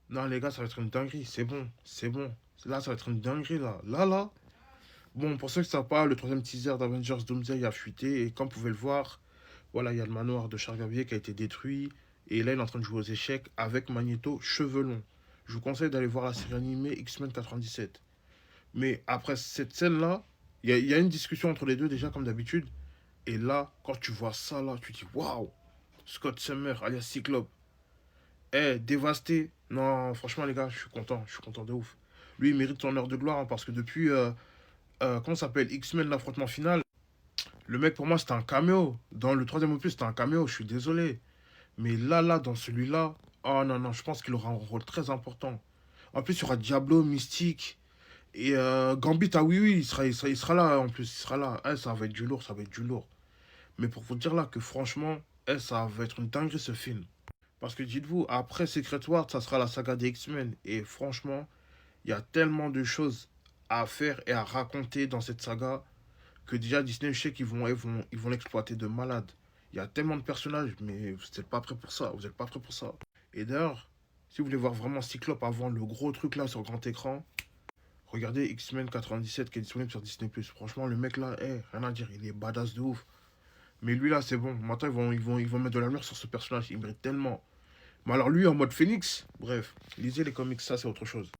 Non, les gars, ça va être une dinguerie. C'est bon, c'est bon. Là, ça va être une dinguerie, là. Là. Bon, pour ceux qui ne savent pas, le troisième teaser d'Avengers Doomsday a fuité. Et comme vous pouvez le voir, voilà, il y a le manoir de Chargavier qui a été détruit. Et là, il est en train de jouer aux échecs avec Magneto, cheveux longs. Je vous conseille d'aller voir la série animée X-Men 97. Mais après cette scène-là, il y a une discussion entre les deux déjà, comme d'habitude. Et là, quand tu vois ça, là, tu te dis waouh, Scott Summer, alias Cyclope. Dévasté. Non, franchement, les gars, je suis content de ouf. Lui, il mérite son heure de gloire hein, parce que depuis, comment ça s'appelle, X-Men, l'affrontement final, le mec, pour moi, c'était un caméo. Dans le troisième opus, c'était un caméo, je suis désolé. Mais là, dans celui-là, oh non, non, je pense qu'il aura un rôle très important. En plus, il y aura Diablo, Mystique et Gambit. Ah oui, oui, il sera là en plus, il sera là. Ça va être du lourd, ça va être du lourd. Mais pour vous dire là que franchement, ça va être une dinguerie ce film. Parce que dites-vous, après Secret Wars, ça sera la saga des X-Men. Et franchement, il y a tellement de choses à faire et à raconter dans cette saga que déjà Disney, je sais qu'ils vont l'exploiter de malade. Il y a tellement de personnages, mais vous n'êtes pas prêts pour ça. Vous n'êtes pas prêts pour ça. Et d'ailleurs, si vous voulez voir vraiment Cyclope avant le gros truc là sur grand écran, regardez X-Men 97 qui est disponible sur Disney+. Franchement, le mec là, rien à dire, il est badass de ouf. Mais lui là, c'est bon. Maintenant, ils vont mettre de la lumière sur ce personnage. Il mérite tellement. Mais alors lui, en mode Phoenix, bref, lisez les comics, ça c'est autre chose.